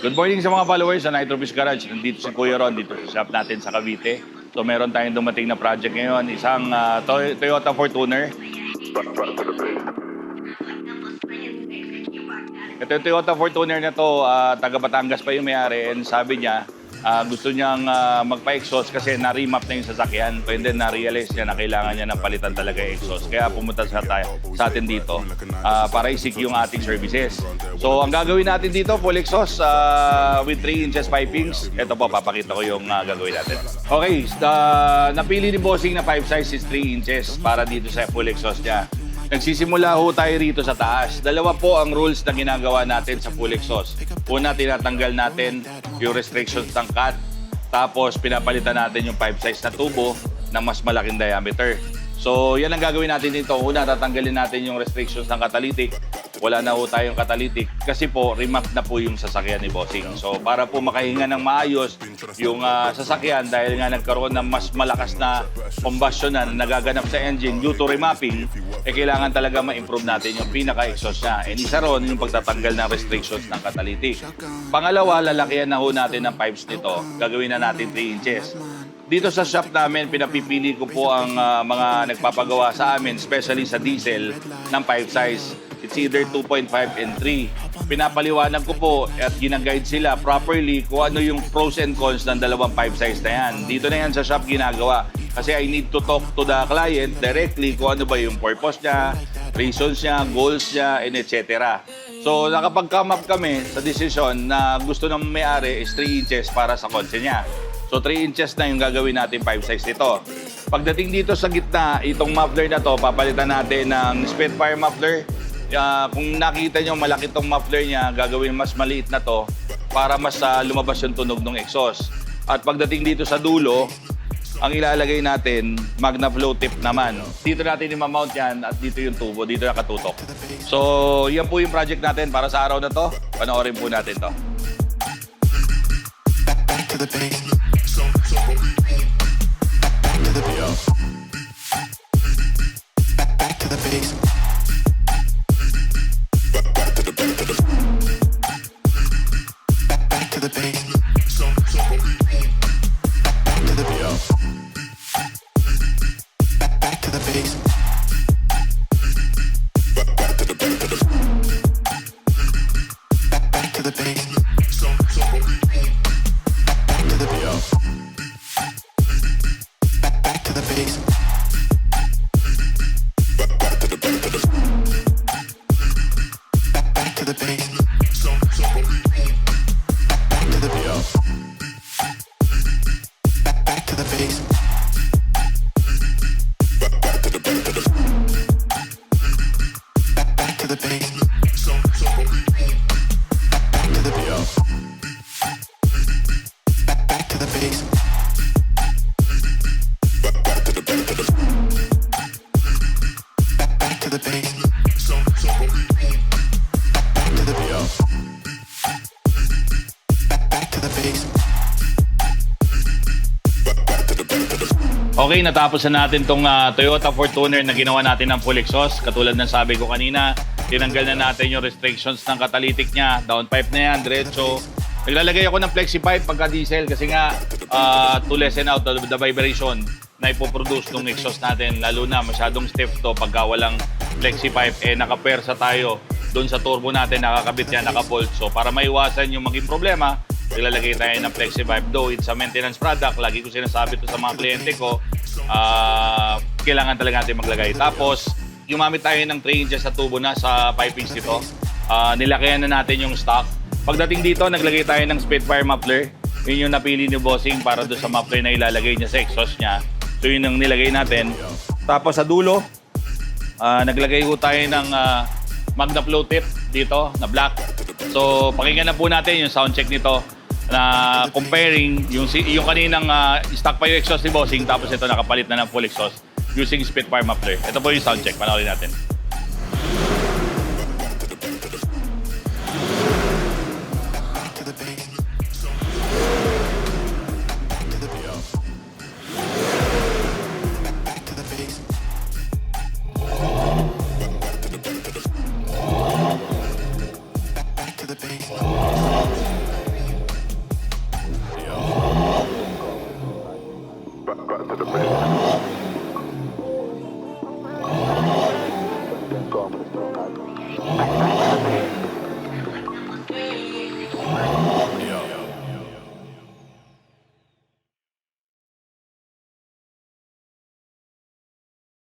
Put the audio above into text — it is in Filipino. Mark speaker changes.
Speaker 1: Good morning sa mga followers sa Nitrofish Garage. Nandito si Kuya Ron dito sa shop natin sa Cavite. So meron tayong dumating na project ngayon, isang Toyota Fortuner. Ito yung Toyota Fortuner na to, taga Batangas pa yung may-ari, and sabi niya gusto niyang magpa-exhaust kasi na-remap na yung sasakyan. And then na-realize niya na kailangan niya ng palitan talaga yung exhaust. Kaya pumunta sa atin dito para isik yung ating services. So ang gagawin natin dito, full exhaust with 3 inches pipings. Ito po, papakita ko yung gagawin natin. Okay, napili ni Bossing na 5 size is 3 inches para dito sa full exhaust niya. Nagsisimula ho tayo rito sa taas. Dalawa po ang rules na ginagawa natin sa full exhaust. Una, tinatanggal natin yung restrictions ng cut. Tapos, pinapalitan natin yung 5 size na tubo na mas malaking diameter. So, yan ang gagawin natin dito. Una, tatanggalin natin yung restrictions ng catalytic. Wala na ho tayong catalytic kasi po, remap na po yung sasakyan ni Bossing. So, para po makahinga ng maayos yung sasakyan dahil nga nagkaroon ng mas malakas na combustion na nagaganap sa engine due to remapping, kailangan talaga ma-improve natin yung pinaka-exhaust niya. And isa ron yung pagtatanggal ng restrictions ng catalytic. Pangalawa, lalakihan na ho natin ng pipes nito. Gagawin na natin 3 inches. Dito sa shop namin, pinapipili ko po ang mga nagpapagawa sa amin, especially sa diesel, ng 5 size. It's either 2.5 and 3. Pinapaliwanag ko po at ginaguide sila properly kung ano yung pros and cons ng dalawang 5 size na yan. Dito na yan sa shop ginagawa. Kasi I need to talk to the client directly kung ano ba yung purpose niya, reasons niya, goals niya, and etc. So nakapag-come up kami sa decision na gusto ng may-ari is 3 inches para sa kotse niya. So 3 inches na yung gagawin natin 5 size nito. Pagdating dito sa gitna, itong muffler na to, papalitan natin ng Spitfire muffler. Kung nakita nyo malaki itong muffler niya, gagawin mas maliit na to para mas lumabas yung tunog ng exhaust. At pagdating dito sa dulo, ang ilalagay natin, Magna Flow tip naman. Dito natin i-mount yan at dito yung tubo, dito nakatutok. So, yan po yung project natin para sa araw na to. Panoorin po natin to.
Speaker 2: Back to the base. Back to the base. Back to the base. Back to the base. Back to the base. Back to the base. Back to the base. Back to the base. Back to the base. Back to the base. Back to the base. Back to the base. Back to the base. Back to the base. Back to the base.
Speaker 1: Okay, natapos na natin tong Toyota Fortuner na ginawa natin ng full exhaust. Katulad ng sabi ko kanina, tinanggal na natin yung restrictions ng catalytic niya. Downpipe na yan, diretso. Naglalagay ako ng flexi pipe pagka diesel kasi nga to lessen out the vibration na ipoproduce ng exhaust natin. Lalo na masyadong stiff to pagka walang flexi pipe. Nakapersa tayo doon sa turbo natin, nakakabit yan, nakabolt. So para maiwasan yung maging problema, naglalagay tayo ng flexi pipe. Though it's a maintenance product, lagi ko sinasabi to sa mga kliyente ko, kailangan talaga natin maglagay. Tapos, gumamit tayo ng 3 inches sa tubo na sa pipings nito. Nilakayan na natin yung stock. Pagdating dito, naglagay tayo ng Spitfire muffler. Yun yung napili ni Bossing para doon sa muffler na ilalagay niya sa exhaust niya. So yun ang nilagay natin. Tapos sa dulo, naglagay ko tayo ng Magna Flow tip dito na black. So pakinggan na po natin yung sound check nito na comparing yung kaninang stock pa yung exhaust ni Bossing, tapos ito nakapalit na ng full exhaust using Spitfire muffler. Ito po yung sound check. Panoorin natin.
Speaker 2: To the base. Back to the base.
Speaker 3: to the base.